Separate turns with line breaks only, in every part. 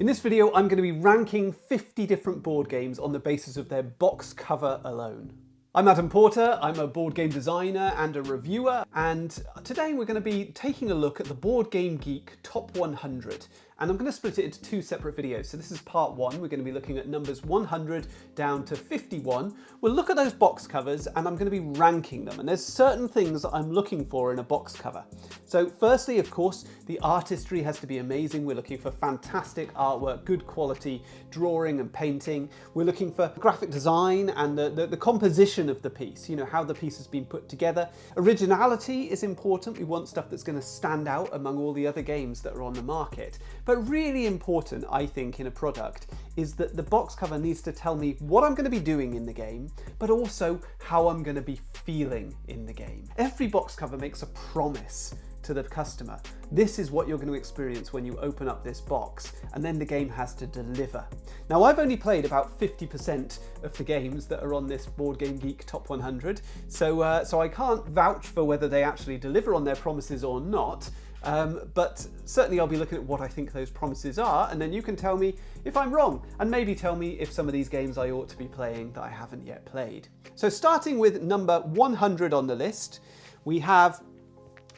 In this video, I'm going to be ranking 50 different board games on the basis of their box cover alone. I'm Adam Porter, I'm a board game designer and a reviewer, and today we're going to be taking a look at the Board Game Geek Top 100, and I'm going to split it into two separate videos. So this is part one, we're going to be looking at numbers 100 down to 51. We'll look at those box covers and I'm going to be ranking them, and there's certain things that I'm looking for in a box cover. So firstly, of course, the artistry has to be amazing. We're looking for fantastic artwork, good quality drawing and painting. We're looking for graphic design and the composition of the piece, you know, how the piece has been put together. Originality is important. We want stuff that's going to stand out among all the other games that are on the market. But really important, I think, in a product is that the box cover needs to tell me what I'm going to be doing in the game, but also how I'm going to be feeling in the game. Every box cover makes a promise to the customer. This is what you're going to experience when you open up this box, and then the game has to deliver. Now, I've only played about 50% of the games that are on this Board Game Geek Top 100, so I can't vouch for whether they actually deliver on their promises or not, but certainly I'll be looking at what I think those promises are, and then you can tell me if I'm wrong, and maybe tell me if some of these games I ought to be playing that I haven't yet played. So starting with number 100 on the list, we have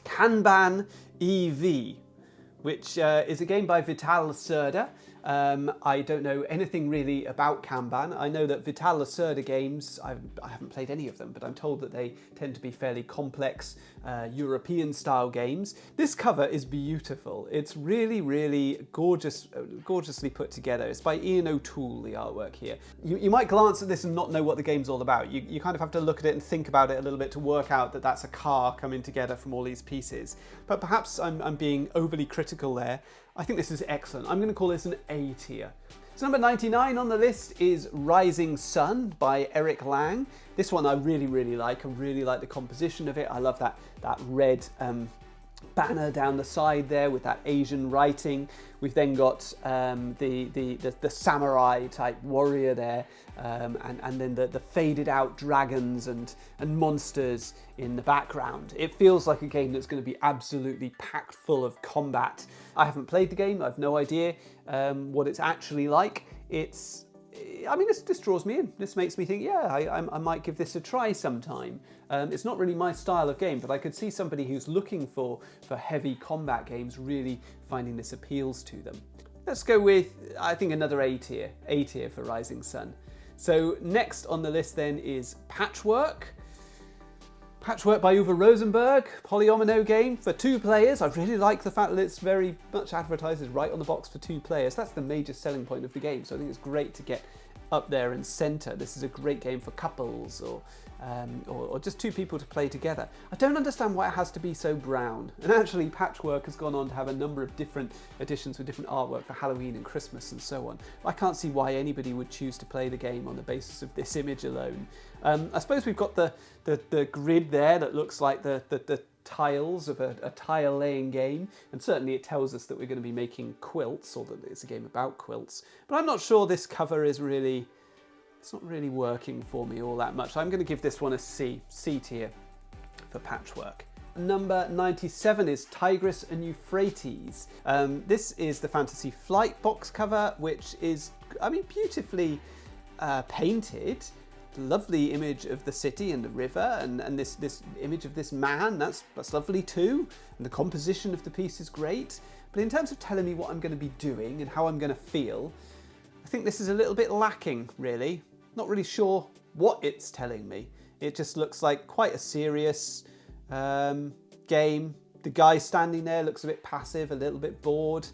Kanban EV, which is a game by Vital Lacerda. I don't know anything really about Kanban. I know that Vital Lacerda games, I haven't played any of them, but I'm told that they tend to be fairly complex European style games. This cover is beautiful. It's really, really gorgeously put together. It's by Aeon O'Toole, the artwork here. You might glance at this and not know what the game's all about. You kind of have to look at it and think about it a little bit to work out that that's a car coming together from all these pieces. But perhaps I'm being overly critical there. I think this is excellent. I'm going to call this an A tier. So number 99 on the list is Rising Sun by Eric Lang. This one I really like. I really like the composition of it. I love that red banner down the side there with that Asian writing. We've then got the samurai type warrior there, and then the faded out dragons and monsters in the background. It feels like a game that's going to be absolutely packed full of combat. I haven't played the game. I've no idea what it's actually like. This draws me in. This makes me think, yeah, I might give this a try sometime. It's not really my style of game, but I could see somebody who's looking for heavy combat games really finding this appeals to them. Let's go with, I think, another A tier for Rising Sun. So next on the list then is Patchwork. Patchwork by Uwe Rosenberg, polyomino game for 2 players. I really like the fact that it's very much advertised as right on the box for 2 players. That's the major selling point of the game, so I think it's great to get up there and center. This is a great game for couples or just 2 people to play together. I don't understand why it has to be so brown. And actually, Patchwork has gone on to have a number of different editions with different artwork for Halloween and Christmas and so on. I can't see why anybody would choose to play the game on the basis of this image alone. I suppose we've got the grid there that looks like the tiles of a tile laying game, and certainly it tells us that we're going to be making quilts, or that it's a game about quilts, but I'm not sure this cover is really, it's not really working for me all that much. I'm going to give this one a C tier for Patchwork. Number 97 is Tigris and Euphrates. This is the Fantasy Flight box cover, which is, beautifully painted. Lovely image of the city and the river, and this image of this man, that's lovely too, and the composition of the piece is great. But in terms of telling me what I'm going to be doing and how I'm going to feel, I think this is a little bit lacking, really. Not really sure what it's telling me. It just looks like quite a serious game. The guy standing there looks a bit passive, a little bit bored.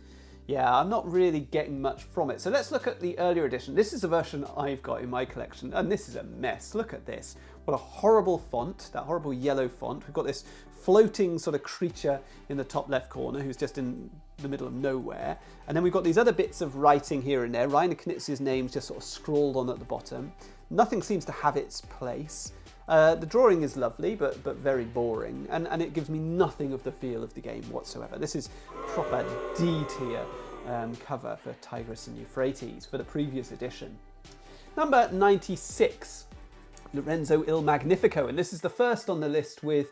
Yeah, I'm not really getting much from it. So let's look at the earlier edition. This is the version I've got in my collection, and this is a mess. Look at this. What a horrible font, that horrible yellow font. We've got this floating sort of creature in the top left corner who's just in the middle of nowhere. And then we've got these other bits of writing here and there. Rainer Knitz's name's just sort of scrawled on at the bottom. Nothing seems to have its place. The drawing is lovely, but very boring, and it gives me nothing of the feel of the game whatsoever. This is proper D tier cover for Tigris and Euphrates for the previous edition. Number 96, Lorenzo Il Magnifico, and this is the first on the list with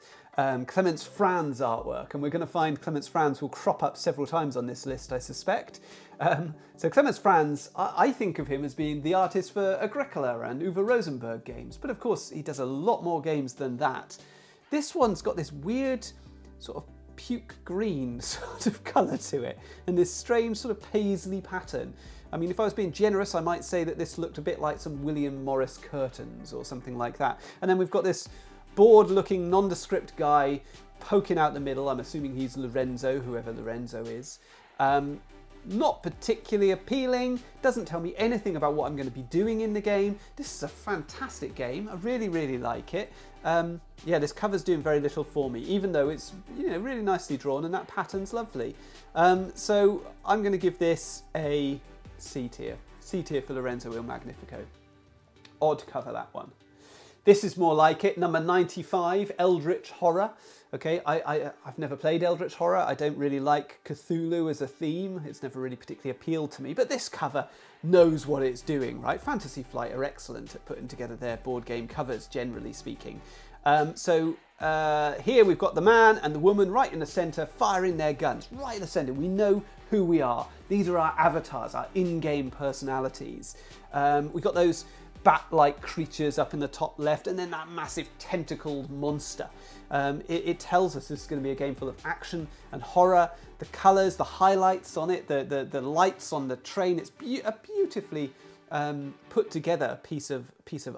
Clemens Franz artwork, and we're going to find Clemens Franz will crop up several times on this list, I suspect. So Clemens Franz, I think of him as being the artist for Agricola and Uwe Rosenberg games, but of course he does a lot more games than that. This one's got this weird sort of puke green sort of colour to it, and this strange sort of paisley pattern. I mean, if I was being generous, I might say that this looked a bit like some William Morris curtains or something like that. And then we've got this bored-looking, nondescript guy poking out the middle. I'm assuming he's Lorenzo, whoever Lorenzo is. Not particularly appealing, doesn't tell me anything about what I'm going to be doing in the game. This is a fantastic game. I really, really like it. Yeah, this cover's doing very little for me, even though it's, you know, really nicely drawn and that pattern's lovely. So I'm going to give this a C tier. C tier for Lorenzo Il Magnifico. Odd cover, that one. This is more like it, number 95, Eldritch Horror. Okay, I've never played Eldritch Horror. I don't really like Cthulhu as a theme. It's never really particularly appealed to me, but this cover knows what it's doing, right? Fantasy Flight are excellent at putting together their board game covers, generally speaking. Here we've got the man and the woman right in the centre, firing their guns, right in the centre. We know who we are. These are our avatars, our in-game personalities. We've got those bat-like creatures up in the top left, and then that massive tentacled monster. It tells us this is going to be a game full of action and horror. The colours, the highlights on it, the lights on the train, it's a beautifully put together piece of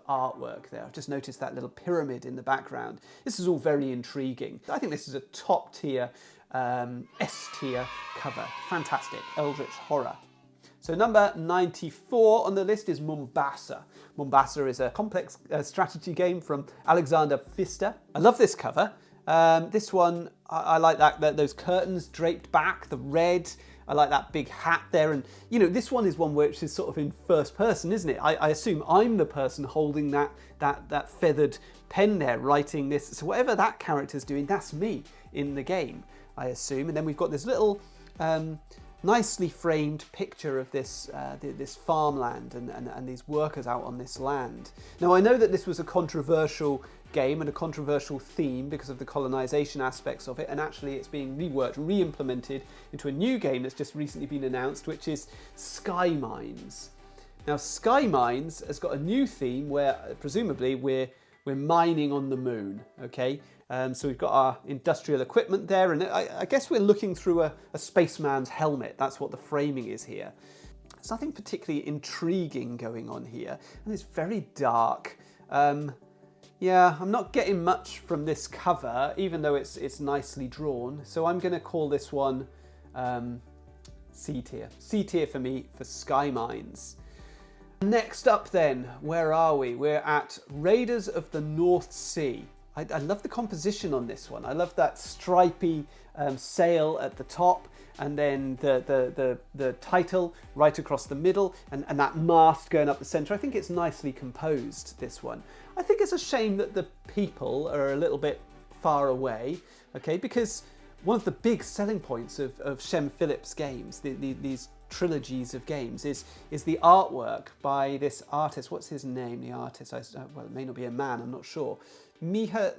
artwork there. I've just noticed that little pyramid in the background. This is all very intriguing. I think this is a top tier, S tier cover. Fantastic, Eldritch Horror. So number 94 on the list is Mombasa. Mombasa is a complex strategy game from Alexander Pfister. I love this cover. This one, I like that those curtains draped back, the red. I like that big hat there. And, you know, this one is one which is sort of in first person, isn't it? I assume I'm the person holding that feathered pen there, writing this. So whatever that character's doing, that's me in the game, I assume. And then we've got this little nicely framed picture of this this farmland and these workers out on this land. Now, I know that this was a controversial game and a controversial theme because of the colonization aspects of it, and actually it's being reworked, re-implemented into a new game that's just recently been announced, which is Sky Mines. Now, Sky Mines has got a new theme where presumably we're mining on the moon, okay? So we've got our industrial equipment there, and I guess we're looking through a spaceman's helmet. That's what the framing is here. There's nothing particularly intriguing going on here, and it's very dark. Yeah, I'm not getting much from this cover, even though it's nicely drawn. So I'm going to call this one C tier. C tier for me for Sky Mines. Next up then, where are we? We're at Raiders of the North Sea. I love the composition on this one. I love that stripy sail at the top, and then the title right across the middle, and that mast going up the centre. I think it's nicely composed, this one. I think it's a shame that the people are a little bit far away, okay, because one of the big selling points of Shem Phillips games, these trilogies of games, is the artwork by this artist. What's his name, the artist? Well, it may not be a man, I'm not sure. Mihailo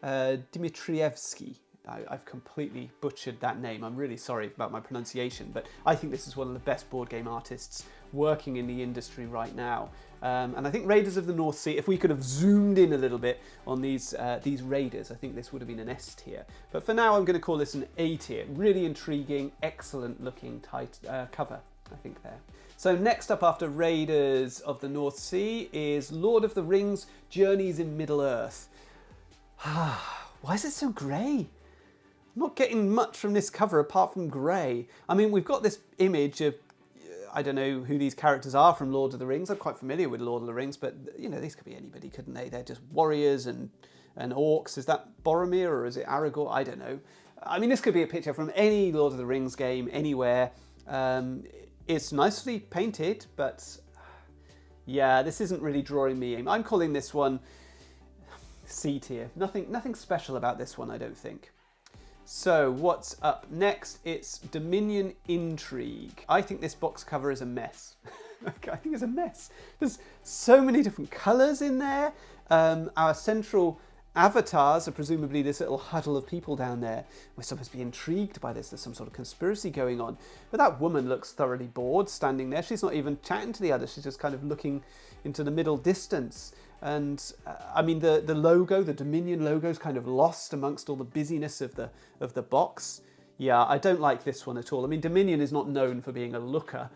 Dmitrievsky. I've completely butchered that name. I'm really sorry about my pronunciation, but I think this is one of the best board game artists working in the industry right now. And I think Raiders of the North Sea, if we could have zoomed in a little bit on these raiders, I think this would have been an S tier. But for now, I'm going to call this an A tier. Really intriguing, excellent looking cover, I think, there. So next up after Raiders of the North Sea is Lord of the Rings, Journeys in Middle-earth. Why is it so grey? I'm not getting much from this cover apart from grey. I mean, we've got this image of, I don't know who these characters are from Lord of the Rings. I'm quite familiar with Lord of the Rings, but, you know, these could be anybody, couldn't they? They're just warriors and orcs. Is that Boromir or is it Aragorn? I don't know. I mean, this could be a picture from any Lord of the Rings game, anywhere. It's nicely painted, but yeah, this isn't really drawing me in. I'm calling this one C tier. Nothing special about this one, I don't think. So what's up next? It's Dominion Intrigue. I think this box cover is a mess. I think it's a mess. There's so many different colours in there. Our central avatars are presumably this little huddle of people down there. We're supposed to be intrigued by this. There's some sort of conspiracy going on. But that woman looks thoroughly bored standing there. She's not even chatting to the others. She's just kind of looking into the middle distance. And I mean, the logo, the Dominion logo, is kind of lost amongst all the busyness of the box. Yeah, I don't like this one at all. I mean, Dominion is not known for being a looker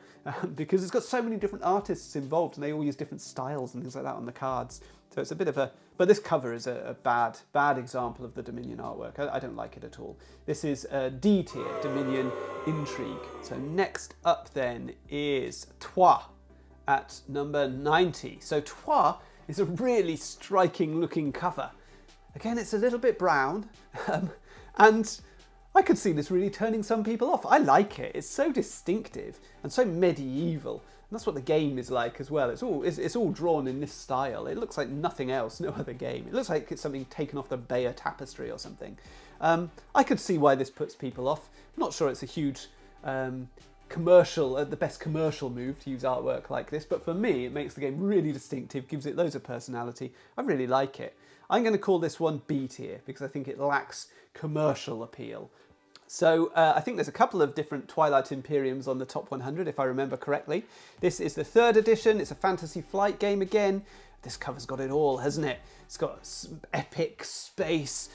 because it's got so many different artists involved and they all use different styles and things like that on the cards. So it's a bit of a... But this cover is a bad example of the Dominion artwork. I don't like it at all. This is D tier, Dominion Intrigue. So next up then is Trois at number 90. So Trois is a really striking looking cover. Again, it's a little bit brown and I could see this really turning some people off. I like it. It's so distinctive and so medieval. And that's what the game is like as well. It's all drawn in this style. It looks like nothing else, no other game. It looks like it's something taken off the Bayeux Tapestry or something. I could see why this puts people off. I'm not sure it's a huge commercial, the best commercial move to use artwork like this, but for me it makes the game really distinctive, gives it loads of personality. I really like it. I'm going to call this one B tier because I think it lacks commercial appeal. So I think there's a couple of different Twilight Imperiums on the top 100 if I remember correctly. This is the 3rd edition. It's a fantasy flight game again. This cover's got it all, hasn't it? It's got epic space,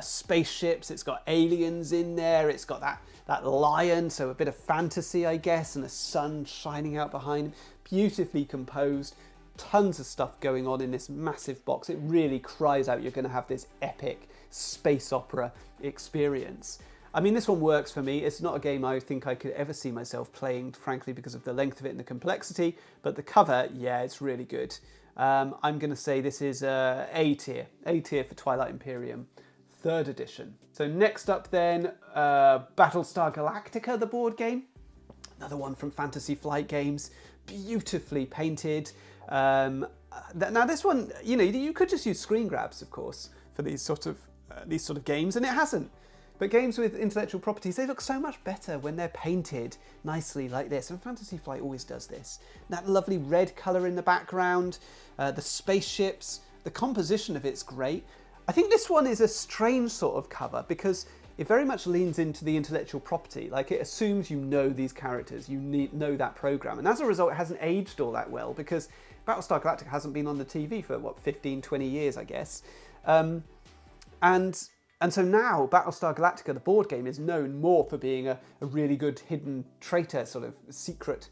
spaceships, it's got aliens in there, it's got that lion, so a bit of fantasy I guess, and a sun shining out behind him. Beautifully composed, tons of stuff going on in this massive box. It really cries out you're going to have this epic space opera experience. I mean, this one works for me. It's not a game I think I could ever see myself playing, frankly, because of the length of it and the complexity, but the cover, yeah, it's really good. I'm going to say this is A tier for Twilight Imperium, 3rd edition. So next up then, Battlestar Galactica, the board game. Another one from Fantasy Flight Games, beautifully painted. Now this one, you know, you could just use screen grabs, of course, for these sort of games, and it hasn't. But games with intellectual properties, they look so much better when they're painted nicely like this. And Fantasy Flight always does this. That lovely red colour in the background, the spaceships, the composition of it's great. I think this one is a strange sort of cover because it very much leans into the intellectual property. Like it assumes you know these characters, you know that program. And as a result, it hasn't aged all that well because Battlestar Galactica hasn't been on the TV for, what, 15, 20 years, I guess. And so now Battlestar Galactica, the board game, is known more for being a really good hidden traitor, sort of secret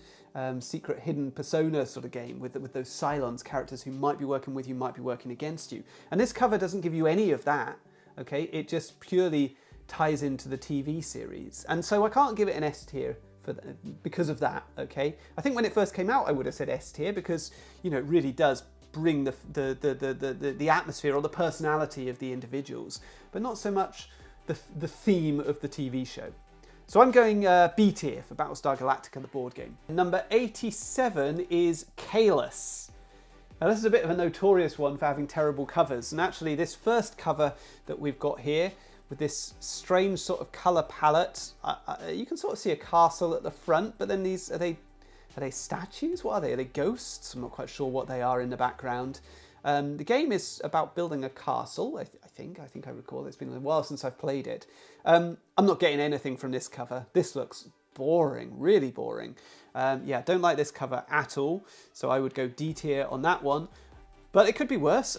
hidden persona sort of game with those Cylons, characters who might be working with you, might be working against you. And this cover doesn't give you any of that, okay? It just purely ties into the TV series. And so I can't give it an S tier because of that, okay? I think when it first came out, I would have said S tier because, you know, it really does bring the atmosphere or the personality of the individuals, but not so much the theme of the TV show. So I'm going B tier for Battlestar Galactica, the board game. Number 87 is Kalos. Now this is a bit of a notorious one for having terrible covers, and actually this first cover that we've got here with this strange sort of colour palette, you can sort of see a castle at the front, but then these, are they statues? What are they? Are they ghosts? I'm not quite sure what they are in the background. The game is about building a castle, I think I recall. It's been a while since I've played it. I'm not getting anything from this cover. This looks boring, really boring. Yeah, don't like this cover at all, so I would go D tier on that one. But it could be worse.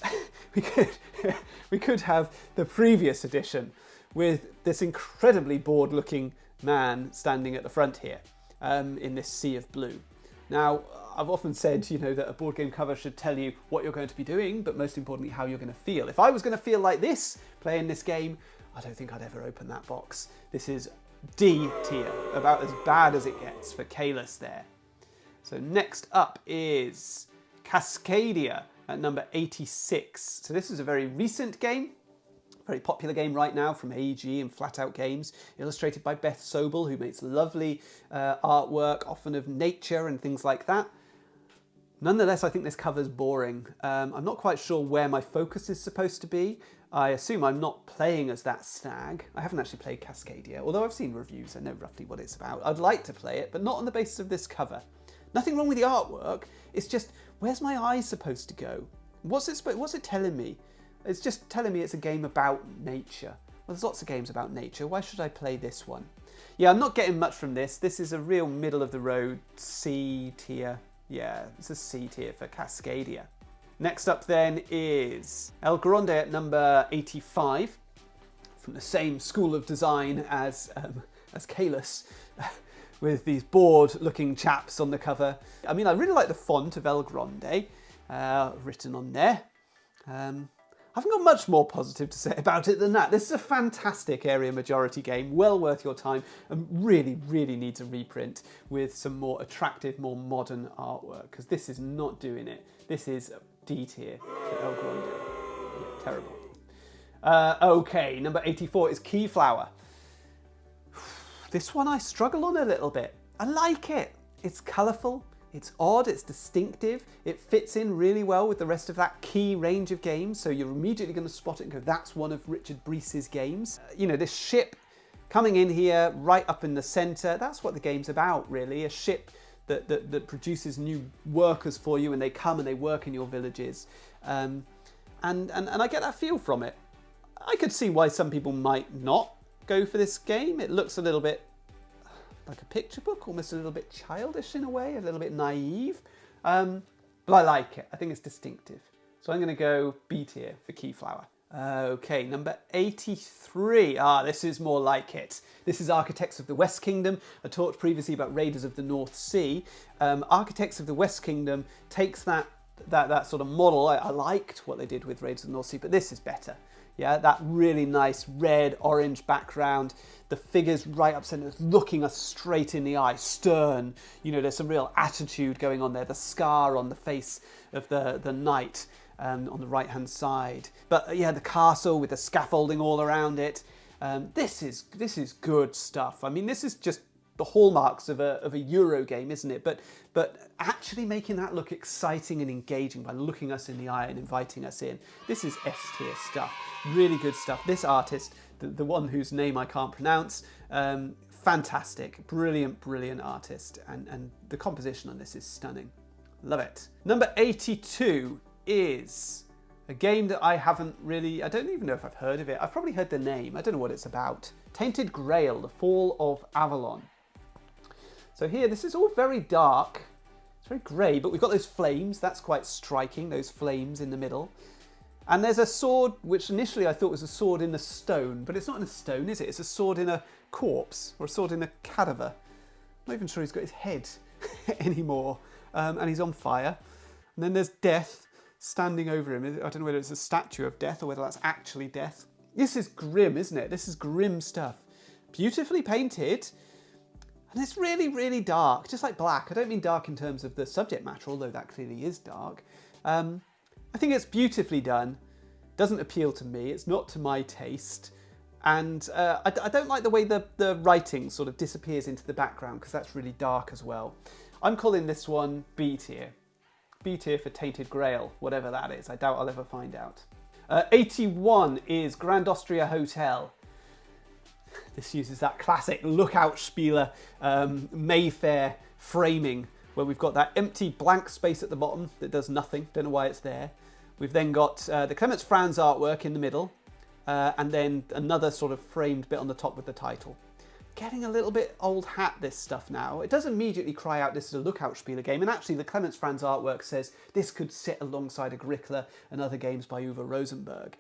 we could have the previous edition with this incredibly bored looking man standing at the front here in this sea of blue. Now, I've often said, you know, that a board game cover should tell you what you're going to be doing, but most importantly, how you're going to feel. If I was going to feel like this playing this game, I don't think I'd ever open that box. This is D tier, about as bad as it gets for Kalos there. So next up is Cascadia at number 86. So this is a very recent game, very popular game right now from AEG and Flat Out Games, illustrated by Beth Sobel, who makes lovely artwork, often of nature and things like that. Nonetheless, I think this cover's boring. I'm not quite sure where my focus is supposed to be. I assume I'm not playing as that stag. I haven't actually played Cascadia, although I've seen reviews, I know roughly what it's about. I'd like to play it, but not on the basis of this cover. Nothing wrong with the artwork, it's just, where's my eye supposed to go? What's it telling me? It's just telling me it's a game about nature. Well, there's lots of games about nature. Why should I play this one? Yeah, I'm not getting much from this. This is a real middle of the road C tier. Yeah, it's a C tier for Cascadia. Next up then is El Grande at number 85, from the same school of design as Kalos, with these bored-looking chaps on the cover. I mean, I really like the font of El Grande written on there. I haven't got much more positive to say about it than that. This is a fantastic area majority game, well worth your time, and really, really needs a reprint with some more attractive, more modern artwork, because this is not doing it. This is D tier for El Grande. Yeah, terrible. Okay, number 84 is Keyflower. This one I struggle on a little bit. I like it. It's colourful, it's odd, it's distinctive, it fits in really well with the rest of that Key range of games, so you're immediately going to spot it and go, that's one of Richard Breese's games. You know, this ship coming in here right up in the centre, that's what the game's about really, a ship that produces new workers for you, and they come and they work in your villages. And I get that feel from it. I could see why some people might not go for this game. It looks a little bit like a picture book, almost a little bit childish in a way, a little bit naive. But I like it. I think it's distinctive. So I'm going to go B tier for Keyflower. Okay, number 83. This is more like it. This is Architects of the West Kingdom. I talked previously about Raiders of the North Sea. Architects of the West Kingdom takes that sort of model. I liked what they did with Raiders of the North Sea, but this is better. Yeah, that really nice red, orange background. The figures right up center, looking us straight in the eye, stern. You know, there's some real attitude going on there. The scar on the face of the knight on the right-hand side. But yeah, the castle with the scaffolding all around it. This is good stuff. I mean, this is just the hallmarks of a Euro game, isn't it? But actually making that look exciting and engaging by looking us in the eye and inviting us in. This is S-tier stuff. Really good stuff. This artist, the one whose name I can't pronounce, fantastic, brilliant artist. And the composition on this is stunning. Love it. Number 82 is a game that I don't even know if I've heard of it. I've probably heard the name. I don't know what it's about. Tainted Grail, The Fall of Avalon. So here, this is all very dark. It's very grey, but we've got those flames. That's quite striking, those flames in the middle. And there's a sword, which initially I thought was a sword in a stone, but it's not in a stone, is it? It's a sword in a corpse, or a sword in a cadaver. I'm not even sure he's got his head anymore. And he's on fire. And then there's Death standing over him. I don't know whether it's a statue of Death or whether that's actually Death. This is grim, isn't it? This is grim stuff. Beautifully painted. And it's really, really dark, just like black. I don't mean dark in terms of the subject matter, although that clearly is dark. I think it's beautifully done. Doesn't appeal to me. It's not to my taste. And I don't like the way the writing sort of disappears into the background, because that's really dark as well. I'm calling this one B tier. B tier for Tainted Grail, whatever that is. I doubt I'll ever find out. 81 is Grand Austria Hotel. This uses that classic Lookout Spieler Mayfair framing, where we've got that empty blank space at the bottom that does nothing. Don't know why it's there. We've then got the Clemens Franz artwork in the middle, and then another sort of framed bit on the top with the title. Getting a little bit old hat, this stuff now. It does immediately cry out this is a Lookout Spieler game, and actually the Clemens Franz artwork says this could sit alongside Agricola and other games by Uwe Rosenberg.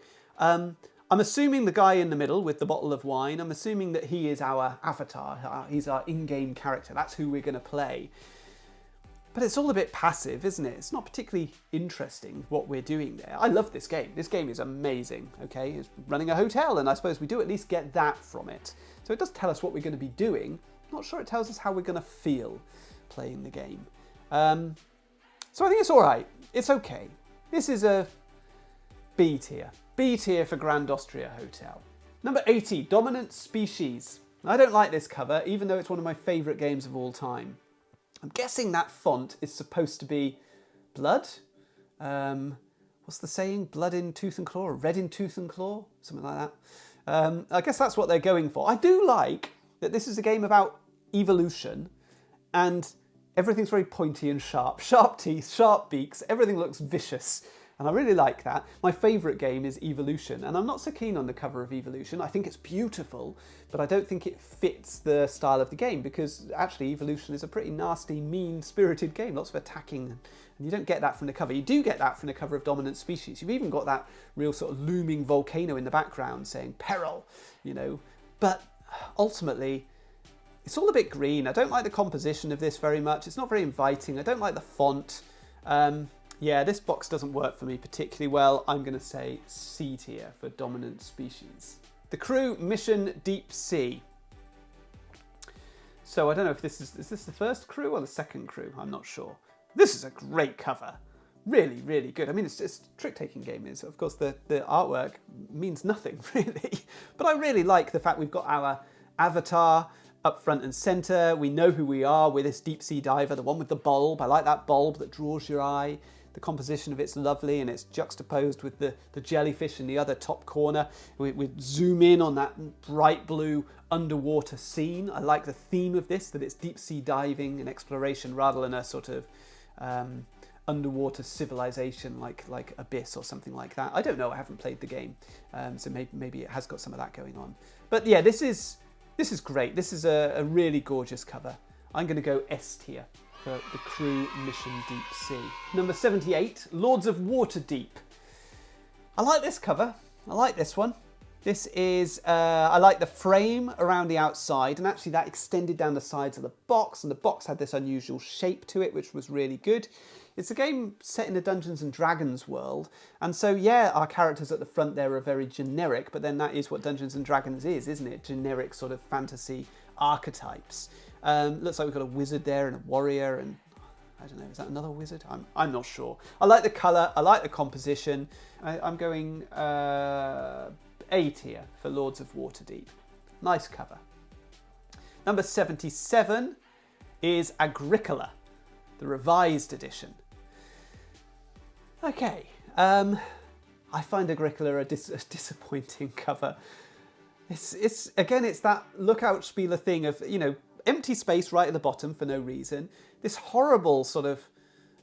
I'm assuming the guy in the middle with the bottle of wine, I'm assuming that he is our avatar, he's our in-game character, that's who we're going to play. But it's all a bit passive, isn't it? It's not particularly interesting what we're doing there. I love this game. This game is amazing, okay? It's running a hotel, and I suppose we do at least get that from it. So it does tell us what we're going to be doing. I'm not sure it tells us how we're going to feel playing the game. So I think it's all right. It's okay. This is a B tier. B tier for Grand Austria Hotel. Number 80, Dominant Species. I don't like this cover, even though it's one of my favourite games of all time. I'm guessing that font is supposed to be blood. What's the saying? Blood in tooth and claw, or red in tooth and claw? Something like that. I guess that's what they're going for. I do like that this is a game about evolution, and everything's very pointy and sharp. Sharp teeth, sharp beaks, everything looks vicious. And I really like that. My favourite game is Evolution, and I'm not so keen on the cover of Evolution. I think it's beautiful, but I don't think it fits the style of the game, because actually Evolution is a pretty nasty, mean-spirited game, lots of attacking, and you don't get that from the cover. You do get that from the cover of Dominant Species. You've even got that real sort of looming volcano in the background saying peril, you know. But ultimately, it's all a bit green. I don't like the composition of this very much. It's not very inviting. I don't like the font. Yeah, this box doesn't work for me particularly well. I'm going to say C tier for Dominant Species. The Crew Mission Deep Sea. So I don't know if is this the first crew or the second crew? I'm not sure. This is a great cover. Really, really good. I mean, it's just a trick-taking game. Is of course the artwork means nothing really, but I really like the fact we've got our avatar up front and center. We know who we are. We're this deep sea diver, the one with the bulb. I like that bulb that draws your eye. The composition of it's lovely, and it's juxtaposed with the jellyfish in the other top corner. We zoom in on that bright blue underwater scene. I like the theme of this, that it's deep sea diving and exploration rather than a sort of underwater civilization like Abyss or something like that. I don't know, I haven't played the game, so maybe it has got some of that going on. But yeah, this is great. This is a really gorgeous cover. I'm going to go S tier for The Crew Mission Deep Sea. Number 78, Lords of Waterdeep. I like this cover. I like this one. This is, I like the frame around the outside, and actually that extended down the sides of the box, and the box had this unusual shape to it, which was really good. It's a game set in a Dungeons and Dragons world, and so yeah, our characters at the front there are very generic, but then that is what Dungeons and Dragons is, isn't it? Generic sort of fantasy archetypes. Looks like we've got a wizard there and a warrior, and I don't know, is that another wizard? I'm not sure. I like the colour, I like the composition. I'm going A tier for Lords of Waterdeep. Nice cover. Number 77 is Agricola, the revised edition. Okay, I find Agricola a disappointing cover. It's again, it's that lookout spieler thing of, you know, empty space right at the bottom for no reason. This horrible sort of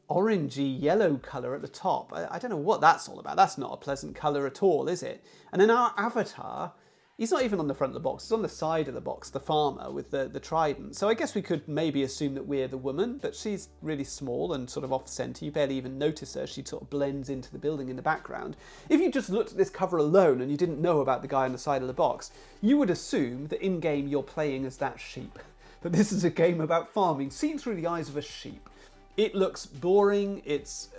orangey yellow colour at the top. I don't know what that's all about. That's not a pleasant colour at all, is it? And then our avatar, he's not even on the front of the box. He's on the side of the box, the farmer with the trident. So I guess we could maybe assume that we're the woman, but she's really small and sort of off-centre. You barely even notice her. She sort of blends into the building in the background. If you just looked at this cover alone and you didn't know about the guy on the side of the box, you would assume that in-game you're playing as that sheep. That this is a game about farming, seen through the eyes of a sheep. It looks boring. It's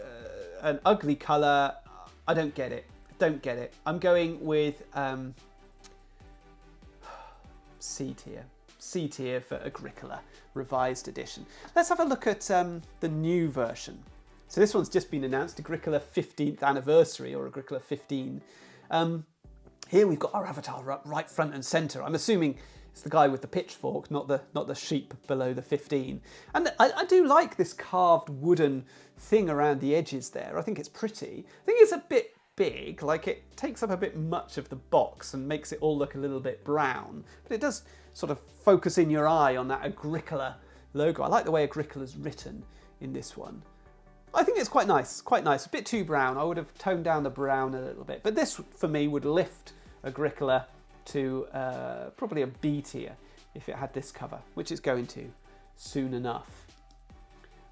an ugly colour. I don't get it. Don't get it. I'm going with C tier. C tier for Agricola, revised edition. Let's have a look at the new version. So this one's just been announced, Agricola 15th anniversary, or Agricola 15. Here we've got our avatar right front and centre. I'm assuming it's the guy with the pitchfork, not the sheep below the 15. And I do like this carved wooden thing around the edges there. I think it's pretty. I think it's a bit big, like it takes up a bit much of the box and makes it all look a little bit brown. But it does sort of focus in your eye on that Agricola logo. I like the way Agricola's written in this one. I think it's quite nice, a bit too brown. I would have toned down the brown a little bit. But this, for me, would lift Agricola to probably a B tier if it had this cover, which it's going to soon enough.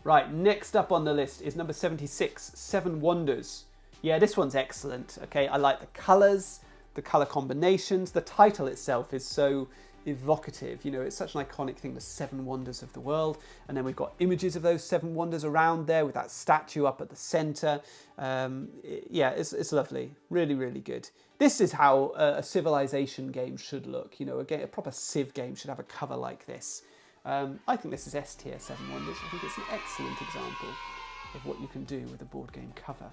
Right, next up on the list is number 76, Seven Wonders. Yeah, this one's excellent. Okay, I like the colours, the colour combinations. The title itself is so evocative. You know, it's such an iconic thing, the Seven Wonders of the world. And then we've got images of those seven wonders around there with that statue up at the centre. Yeah, it's lovely. Really, really good. This is how a civilization game should look. You know, a proper Civ game should have a cover like this. I think this is S tier, Seven Wonders. I think it's an excellent example of what you can do with a board game cover.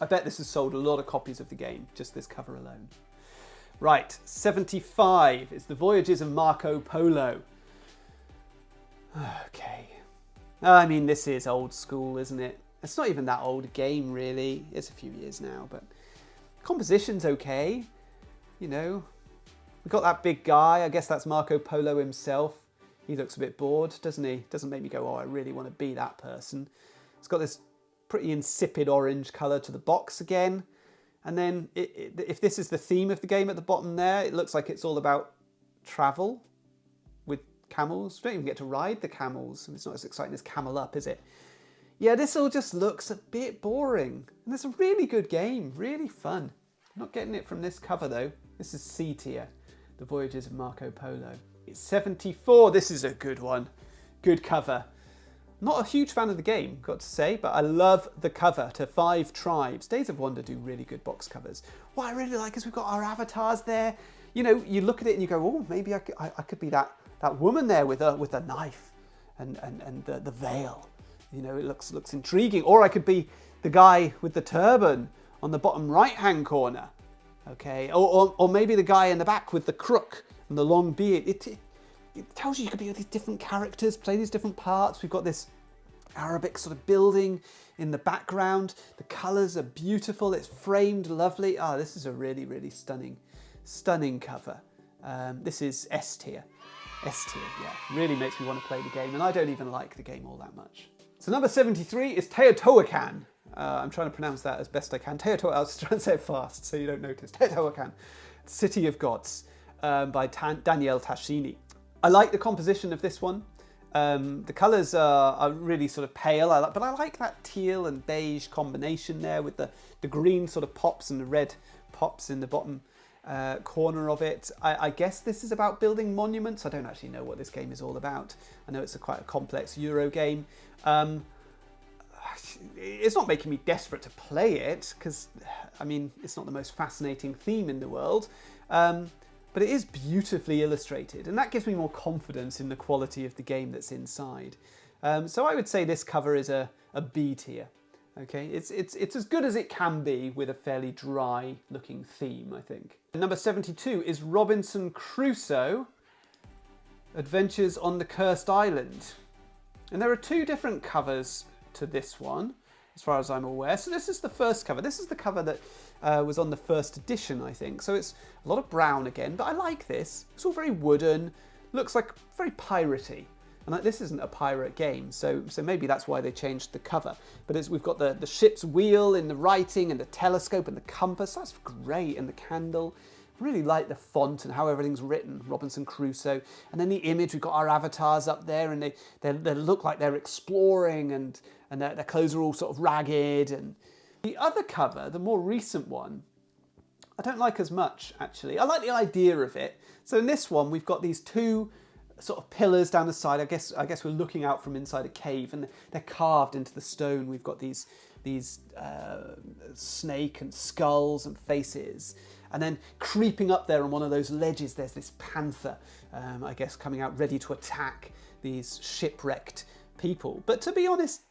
I bet this has sold a lot of copies of the game, just this cover alone. Right, 75 is the Voyages of Marco Polo. Okay. I mean, this is old school, isn't it? It's not even that old a game, really. It's a few years now, but composition's okay. You know, we've got that big guy. I guess that's Marco Polo himself. He looks a bit bored, doesn't he? Doesn't make me go, oh, I really want to be that person. It's got this pretty insipid orange colour to the box again. And then if this is the theme of the game at the bottom there, it looks like it's all about travel with camels. You don't even get to ride the camels. It's not as exciting as Camel Up, is it? Yeah, this all just looks a bit boring. And it's a really good game, really fun. Not getting it from this cover though. This is C tier, The Voyages of Marco Polo. It's 74, this is a good one. Good cover. Not a huge fan of the game, got to say, but I love the cover to 5 Tribes. Days of Wonder do really good box covers. What I really like is we've got our avatars there. You know, you look at it and you go, oh, maybe I could be that woman there with a knife and the veil. You know, it looks intriguing. Or I could be the guy with the turban on the bottom right-hand corner. Okay, or maybe the guy in the back with the crook and the long beard. It tells you could be these different characters, play these different parts. We've got this Arabic sort of building in the background. The colours are beautiful. It's framed lovely. Ah, this is a really, really stunning cover. This is S tier. S tier, yeah. Really makes me want to play the game, and I don't even like the game all that much. So number 73 is Teotihuacan. I'm trying to pronounce that as best I can. Teotihuacan, I'll try and say it fast so you don't notice. Teotihuacan, City of Gods, by Daniel Tascini. I like the composition of this one. The colours are really sort of pale, but I like that teal and beige combination there with the green sort of pops and the red pops in the bottom corner of it. I guess this is about building monuments. I don't actually know what this game is all about. I know it's quite a complex Euro game. It's not making me desperate to play it because, I mean, it's not the most fascinating theme in the world. But it is beautifully illustrated, and that gives me more confidence in the quality of the game that's inside. So I would say this cover is a B tier. Okay, it's as good as it can be with a fairly dry looking theme, I think. Number 72 is Robinson Crusoe, Adventures on the Cursed Island. And there are 2 different covers to this one, as far as I'm aware. So this is the first cover. This is the cover that was on the first edition, I think. So it's a lot of brown again, but I like this. It's all very wooden, looks like very piratey. And this isn't a pirate game, so maybe that's why they changed the cover. But we've got the ship's wheel in the writing and the telescope and the compass. That's great, and the candle. I really like the font and how everything's written, Robinson Crusoe. And then the image, we've got our avatars up there, and they look like they're exploring, and their clothes are all sort of ragged. And the other cover, the more recent one, I don't like as much, actually. I like the idea of it. So in this one, we've got these 2 sort of pillars down the side. I guess we're looking out from inside a cave, and they're carved into the stone. We've got these snake and skulls and faces. And then creeping up there on one of those ledges, there's this panther, I guess, coming out ready to attack these shipwrecked people. But to be honest,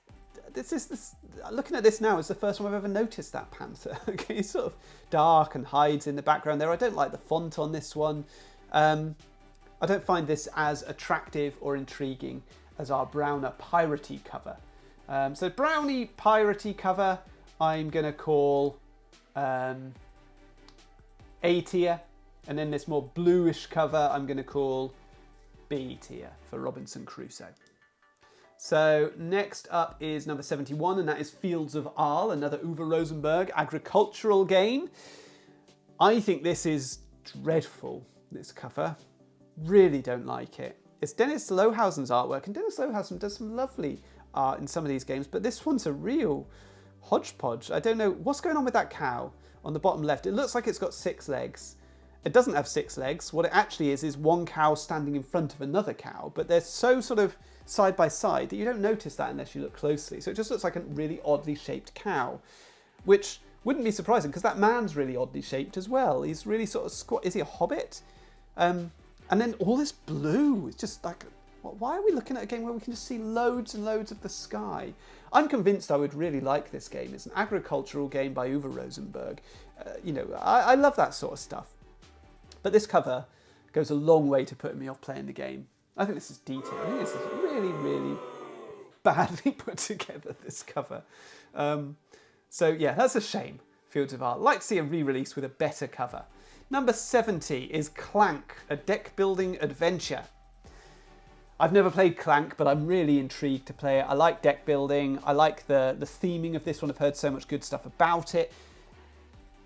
looking at this now, it's the first time I've ever noticed that panther. Okay, it's sort of dark and hides in the background there. I don't like the font on this one. I don't find this as attractive or intriguing as our browner piratey cover. So brownie piratey cover, I'm going to call A tier. And then this more bluish cover, I'm going to call B tier for Robinson Crusoe. So next up is number 71, and that is Fields of Arle, another Uwe Rosenberg agricultural game. I think this is dreadful, this cover. Really don't like it. It's Dennis Lohausen's artwork, and Dennis Lohausen does some lovely art in some of these games, but this one's a real hodgepodge. I don't know what's going on with that cow on the bottom left. It looks like it's got 6 legs. It doesn't have 6 legs. What it actually is one cow standing in front of another cow, but they're so sort of side by side that you don't notice that unless you look closely. So it just looks like a really oddly shaped cow, which wouldn't be surprising because that man's really oddly shaped as well. He's really sort of squat. Is he a hobbit? And then all this blue. It's just like, why are we looking at a game where we can just see loads and loads of the sky? I'm convinced I would really like this game. It's an agricultural game by Uwe Rosenberg. You know, I love that sort of stuff. But this cover goes a long way to putting me off playing the game. I think this is D tier. I think this is really, really badly put together, this cover. So yeah, that's a shame, Fields of Arle. I'd like to see a re-release with a better cover. Number 70 is Clank, a deck building adventure. I've never played Clank, but I'm really intrigued to play it. I like deck building. I like the theming of this one. I've heard so much good stuff about it.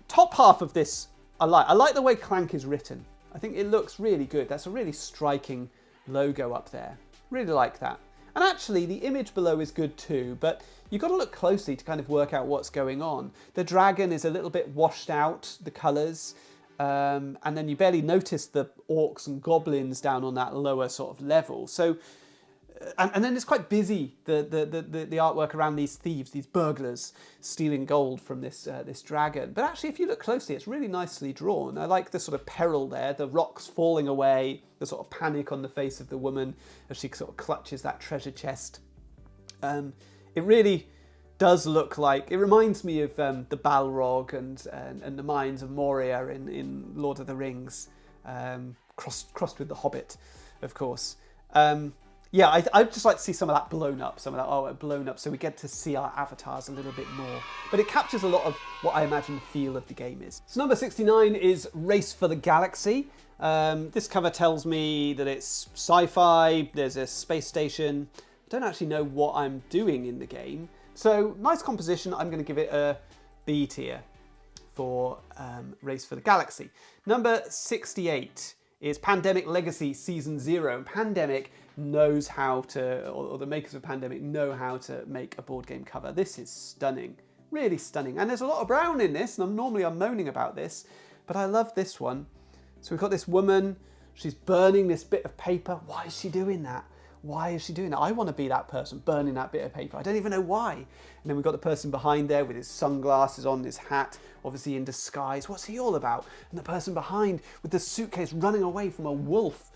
Top half of this, I like. I like the way Clank is written. I think it looks really good. That's a really striking logo up there. Really like that. And actually, the image below is good too, but you've got to look closely to kind of work out what's going on. The dragon is a little bit washed out, the colours. And then you barely notice the orcs and goblins down on that lower sort of level. So, and then it's quite busy, the artwork around these thieves, these burglars stealing gold from this dragon. But actually, if you look closely, it's really nicely drawn. I like the sort of peril there, the rocks falling away, the sort of panic on the face of the woman as she sort of clutches that treasure chest. It really does look like, it reminds me of the Balrog and the mines of Moria in Lord of the Rings, crossed with the Hobbit, of course. Yeah, I'd just like to see some of that blown up, blown up, so we get to see our avatars a little bit more. But it captures a lot of what I imagine the feel of the game is. So number 69 is Race for the Galaxy. This cover tells me that it's sci-fi, there's a space station. I don't actually know what I'm doing in the game. So, nice composition. I'm going to give it a B tier for Race for the Galaxy. Number 68 is Pandemic Legacy Season 0. Pandemic knows how to, or the makers of Pandemic know how to make a board game cover. This is stunning, really stunning. And there's a lot of brown in this, and normally I'm moaning about this, but I love this one. So we've got this woman, she's burning this bit of paper. Why is she doing that? Why is she doing that? I want to be that person burning that bit of paper. I don't even know why. And then we've got the person behind there with his sunglasses on, his hat, obviously in disguise. What's he all about? And the person behind with the suitcase running away from a wolf.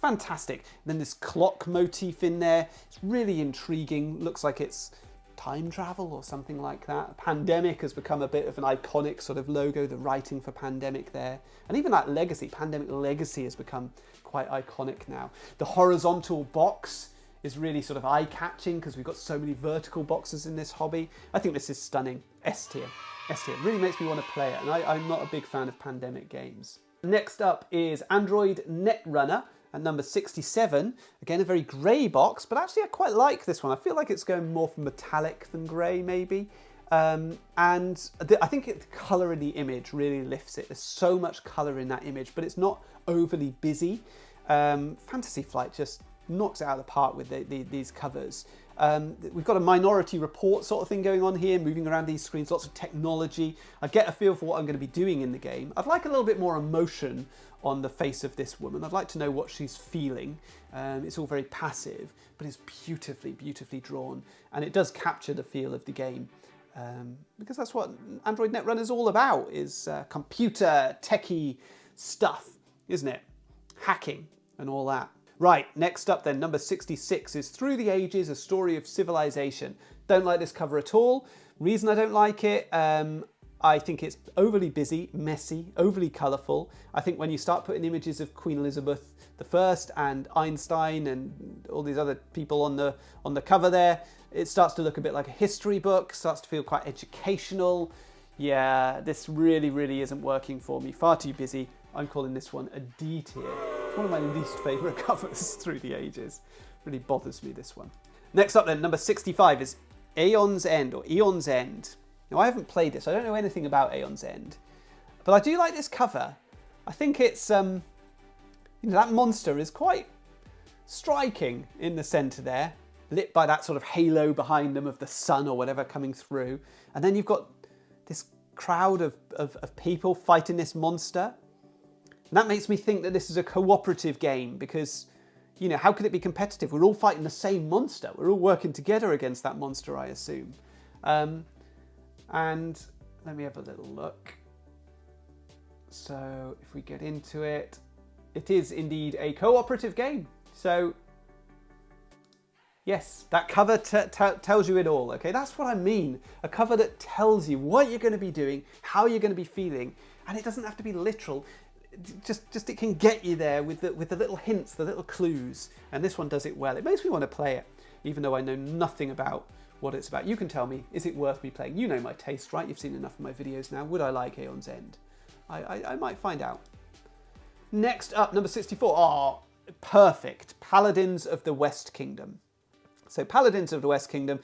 Fantastic. And then this clock motif in there. It's really intriguing. Looks like it's time travel or something like that. Pandemic has become a bit of an iconic sort of logo, the writing for Pandemic there. And even that legacy, Pandemic Legacy, has become quite iconic now. The horizontal box is really sort of eye-catching because we've got so many vertical boxes in this hobby. I think this is stunning. S tier. S tier. It really makes me want to play it, and I'm not a big fan of Pandemic games. Next up is Android Netrunner at number 67. Again, a very grey box, but actually I quite like this one. I feel like it's going more for metallic than grey, maybe. And I think the colour in the image really lifts it. There's so much colour in that image, but it's not overly busy. Fantasy Flight just knocks it out of the park with these covers. We've got a Minority Report sort of thing going on here, moving around these screens, lots of technology. I get a feel for what I'm going to be doing in the game. I'd like a little bit more emotion on the face of this woman. I'd like to know what she's feeling. It's all very passive, but it's beautifully, beautifully drawn. And it does capture the feel of the game. Because that's what Android Netrunner is all about, is computer, techie stuff, isn't it? Hacking and all that. Right, next up then, number 66 is Through the Ages, A Story of Civilization. Don't like this cover at all. Reason I don't like it, I think it's overly busy, messy, overly colourful. I think when you start putting images of Queen Elizabeth I and Einstein and all these other people on the cover there, it starts to look a bit like a history book, starts to feel quite educational. Yeah, this really, really isn't working for me. Far too busy. I'm calling this one a D tier. It's one of my least favourite covers Through the Ages. Really bothers me, this one. Next up then, number 65 is Aeon's End, or Eon's End. Now, I haven't played this. I don't know anything about Aeon's End. But I do like this cover. I think it's, that monster is quite striking in the centre there, lit by that sort of halo behind them of the sun or whatever coming through. And then you've got this crowd of people fighting this monster. And that makes me think that this is a cooperative game because, how could it be competitive? We're all fighting the same monster. We're all working together against that monster, I assume. And let me have a little look. So if we get into it, it is indeed a cooperative game. So yes, that cover tells you it all, okay? That's what I mean. A cover that tells you what you're going to be doing, how you're going to be feeling, and it doesn't have to be literal. Just it can get you there with the little hints, the little clues, and this one does it well. It makes me want to play it, even though I know nothing about what it's about. You can tell me, is it worth me playing? You know my taste, right? You've seen enough of my videos now. Would I like Aeon's End? I might find out. Next up, number 64. Oh, perfect. Paladins of the West Kingdom. So Paladins of the West Kingdom,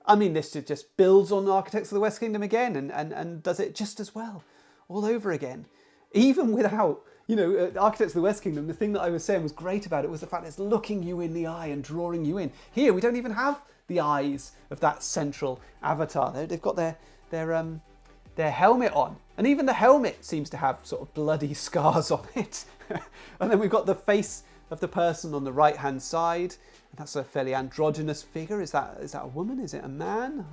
I mean, this just builds on Architects of the West Kingdom again and does it just as well all over again. Even without, Architects of the West Kingdom, the thing that I was saying was great about it was the fact that it's looking you in the eye and drawing you in. Here, we don't even have the eyes of that central avatar. They've got their helmet on. And even the helmet seems to have sort of bloody scars on it. And then we've got the face of the person on the right-hand side. And that's a fairly androgynous figure. Is that a woman? Is it a man?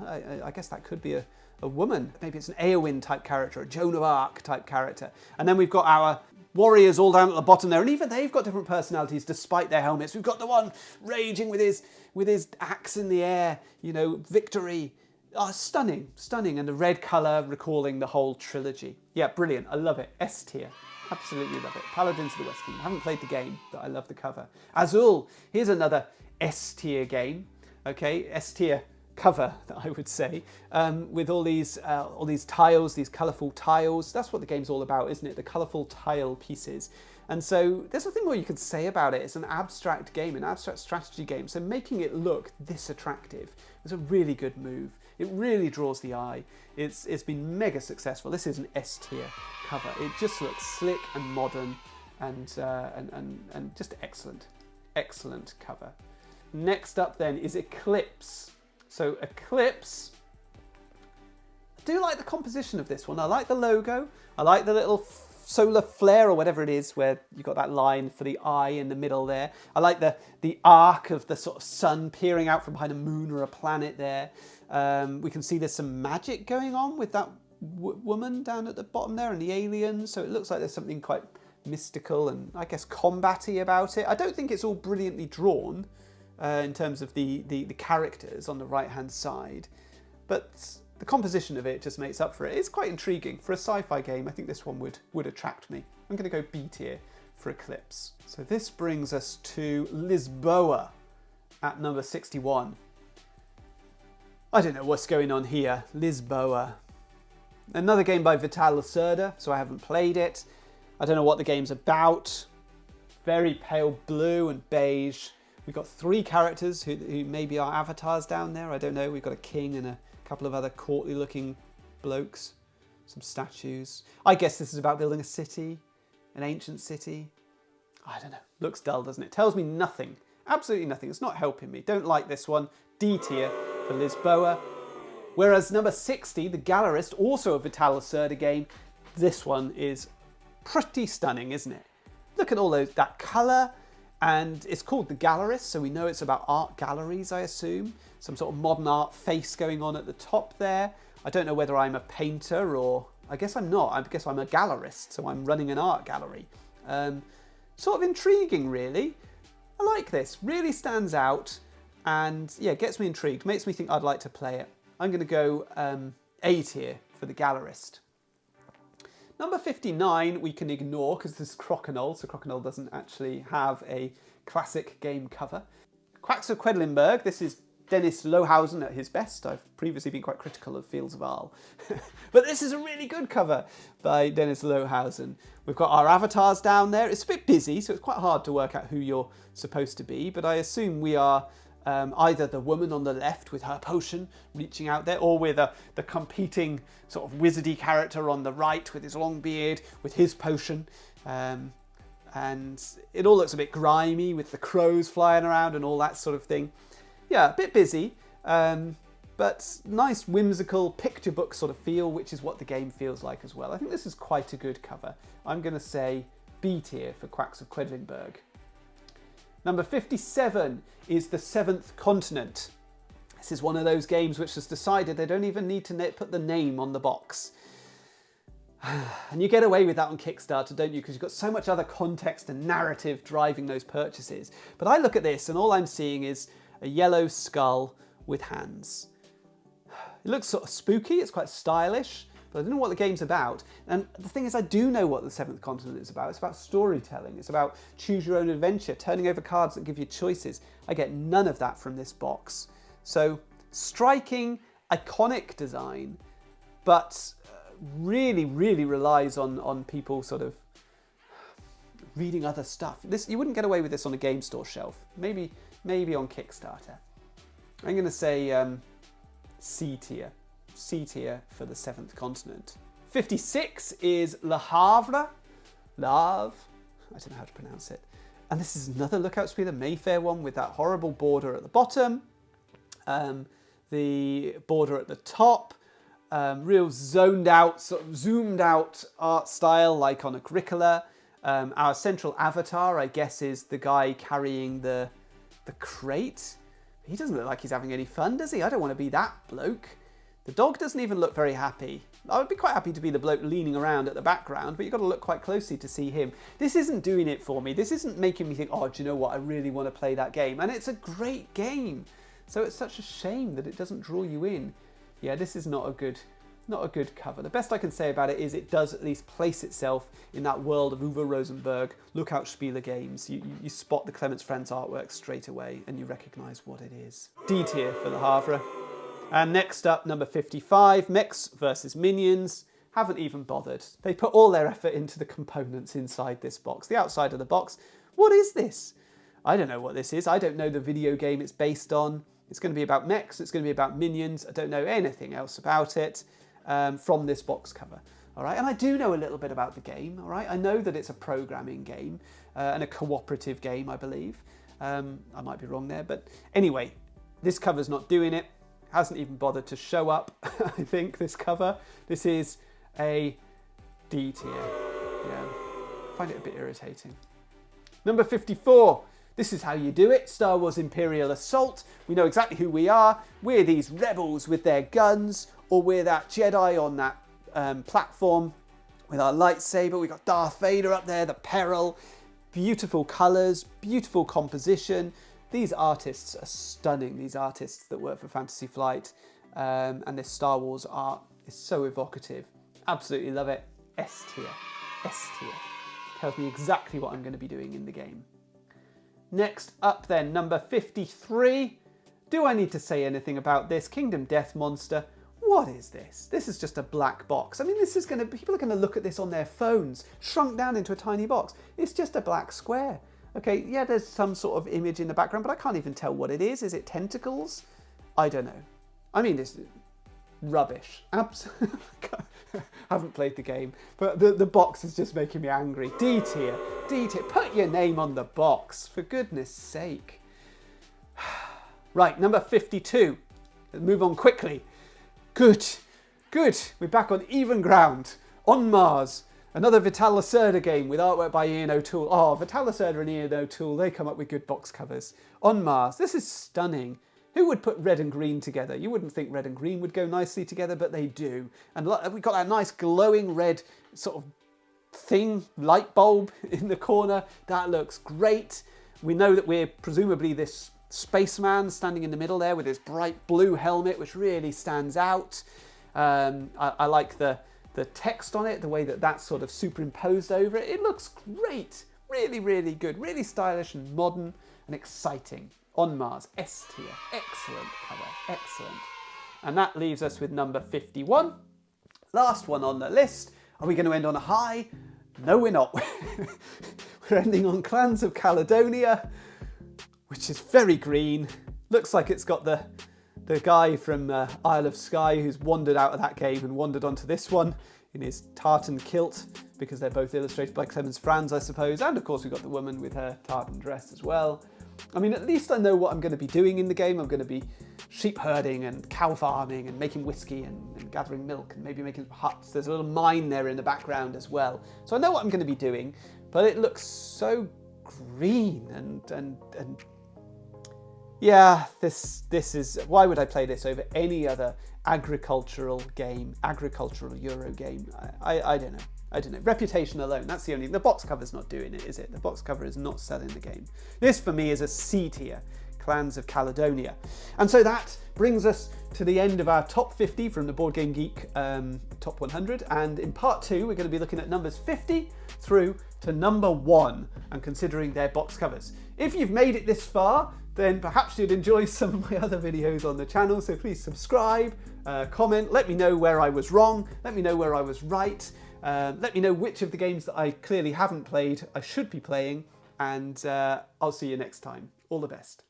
I guess that could be a woman. Maybe it's an Aeon type character, a Joan of Arc type character. And then we've got our warriors all down at the bottom there. And even they've got different personalities despite their helmets. We've got the one raging with his axe in the air, victory. Oh, stunning. And the red colour recalling the whole trilogy. Yeah, brilliant. I love it. S tier. Absolutely love it. Paladins of the West Kingdom. I haven't played the game, but I love the cover. Azul. Here's another S tier game. Okay, S tier cover, I would say, with all these tiles, these colourful tiles. That's what the game's all about, isn't it? The colourful tile pieces. And so there's nothing more you could say about it. It's an abstract game, an abstract strategy game. So making it look this attractive is a really good move. It really draws the eye. It's been mega successful. This is an S tier cover. It just looks slick and modern and just excellent. Excellent cover. Next up then is Eclipse. So Eclipse, I do like the composition of this one. I like the logo. I like the little solar flare or whatever it is where you've got that line for the eye in the middle there. I like the arc of the sort of sun peering out from behind a moon or a planet there. We can see there's some magic going on with that woman down at the bottom there and the aliens. So it looks like there's something quite mystical and I guess combat-y about it. I don't think it's all brilliantly drawn in terms of the characters on the right-hand side, but the composition of it just makes up for it. It's quite intriguing. For a sci-fi game, I think this one would attract me. I'm going to go B tier for Eclipse. So this brings us to Lisboa at number 61. I don't know what's going on here. Lisboa. Another game by Vital Lacerda, so I haven't played it. I don't know what the game's about. Very pale blue and beige. We've got 3 characters who maybe are avatars down there. I don't know. We've got a king and a couple of other courtly looking blokes. Some statues. I guess this is about building a city. An ancient city. I don't know. Looks dull, doesn't it? Tells me nothing. Absolutely nothing. It's not helping me. Don't like this one. D tier for Lisboa. Whereas number 60, The Gallerist, also a Vital Lacerda game. This one is pretty stunning, isn't it? Look at all that colour. And it's called The Gallerist, so we know it's about art galleries, I assume. Some sort of modern art face going on at the top there. I don't know whether I'm a painter or... I guess I'm not. I guess I'm a gallerist, so I'm running an art gallery. Sort of intriguing, really. I like this. Really stands out and, yeah, gets me intrigued. Makes me think I'd like to play it. I'm going to go A tier for The Gallerist. Number 59 we can ignore because this is Crokinole, so Crokinole doesn't actually have a classic game cover. Quacks of Kwedelenburg, this is Dennis Lohausen at his best. I've previously been quite critical of Fields of Arle. But this is a really good cover by Dennis Lohausen. We've got our avatars down there. It's a bit busy, so it's quite hard to work out who you're supposed to be, but I assume we are either the woman on the left with her potion reaching out there, or with the competing sort of wizardy character on the right with his long beard with his potion. And it all looks a bit grimy with the crows flying around and all that sort of thing. Yeah, a bit busy, but nice whimsical picture book sort of feel, which is what the game feels like as well. I think this is quite a good cover. I'm going to say B tier for Quacks of Kwedelenburg. Number 57 is The Seventh Continent. This is one of those games which has decided they don't even need to put the name on the box. And you get away with that on Kickstarter, don't you? Because you've got so much other context and narrative driving those purchases. But I look at this and all I'm seeing is a yellow skull with hands. It looks sort of spooky, it's quite stylish, but I don't know what the game's about. And the thing is, I do know what The Seventh Continent is about. It's about storytelling. It's about choose your own adventure, turning over cards that give you choices. I get none of that from this box. So striking, iconic design, but really, really relies on people sort of reading other stuff. You wouldn't get away with this on a game store shelf. Maybe on Kickstarter. I'm going to say C tier. C tier for the Seventh Continent. 56 is Le Havre. Lave. I don't know how to pronounce it. And this is another Lookout Speed, the Mayfair one with that horrible border at the bottom. The border at the top. Real zoned out, sort of zoomed out art style like on Agricola. Our central avatar, I guess, is the guy carrying the crate. He doesn't look like he's having any fun, does he? I don't want to be that bloke. The dog doesn't even look very happy. I would be quite happy to be the bloke leaning around at the background, but you've got to look quite closely to see him. This isn't doing it for me. This isn't making me think, oh, do you know what? I really want to play that game. And it's a great game. So it's such a shame that it doesn't draw you in. Yeah, this is not a good cover. The best I can say about it is it does at least place itself in that world of Uwe Rosenberg, Lookout Spieler games. You spot the Clemens Franz artwork straight away and you recognise what it is. D tier for Le Havre. And next up, number 55, Mechs versus Minions. Haven't even bothered. They put all their effort into the components inside this box. The outside of the box. What is this? I don't know what this is. I don't know the video game it's based on. It's going to be about mechs. It's going to be about minions. I don't know anything else about it from this box cover. All right, and I do know a little bit about the game. All right, I know that it's a programming game and a cooperative game, I believe. I might be wrong there, but anyway, this cover's not doing it. Hasn't even bothered to show up, I think, this cover. This is a D tier. Yeah, find it a bit irritating. Number 54. This is how you do it. Star Wars Imperial Assault. We know exactly who we are. We're these rebels with their guns, or we're that Jedi on that platform with our lightsaber. We've got Darth Vader up there, the peril. Beautiful colours, beautiful composition. These artists are stunning, these artists that work for Fantasy Flight, and this Star Wars art is so evocative. Absolutely love it. S tier. S tier. Tells me exactly what I'm going to be doing in the game. Next up then, number 53. Do I need to say anything about this? Kingdom Death Monster. What is this? This is just a black box. I mean, people are going to look at this on their phones, shrunk down into a tiny box. It's just a black square. Okay, yeah, there's some sort of image in the background, but I can't even tell what it is. Is it tentacles? I don't know. I mean, this is rubbish. Absolutely. Haven't played the game, but the box is just making me angry. D tier. D tier. Put your name on the box, for goodness sake. Right, number 52. Let's move on quickly. Good. We're back on even ground. On Mars. Another Vital Lacerda game with artwork by Ian O'Toole. Oh, Vital Lacerda and Ian O'Toole, they come up with good box covers. On Mars. This is stunning. Who would put red and green together? You wouldn't think red and green would go nicely together, but they do. And we've got that nice glowing red sort of thing, light bulb in the corner. That looks great. We know that we're presumably this spaceman standing in the middle there with his bright blue helmet, which really stands out. I like the text on it, the way that that's sort of superimposed over it. It looks great. Really, really good. Really stylish and modern and exciting. On Mars. S tier. Excellent cover. Excellent. And that leaves us with number 51. Last one on the list. Are we going to end on a high? No, we're not. We're ending on Clans of Caledonia, which is very green. Looks like it's got the guy from Isle of Skye who's wandered out of that game and wandered onto this one in his tartan kilt, because they're both illustrated by Clemens Franz, I suppose. And of course we've got the woman with her tartan dress as well. I mean, at least I know what I'm going to be doing in the game. I'm going to be sheep herding and cow farming and making whiskey and gathering milk and maybe making huts. There's a little mine there in the background as well. So I know what I'm going to be doing, but it looks so green and yeah, this is, why would I play this over any other agricultural game, agricultural Euro game? I don't know. I don't know. Reputation alone, that's the only... The box cover's not doing it, is it? The box cover is not selling the game. This, for me, is a C tier. Clans of Caledonia. And so that brings us to the end of our top 50 from the Board Game Geek top 100. And in part 2, we're going to be looking at numbers 50 through to number 1 and considering their box covers. If you've made it this far, then perhaps you'd enjoy some of my other videos on the channel. So please subscribe, comment, let me know where I was wrong, let me know where I was right. Let me know which of the games that I clearly haven't played I should be playing, and I'll see you next time. All the best.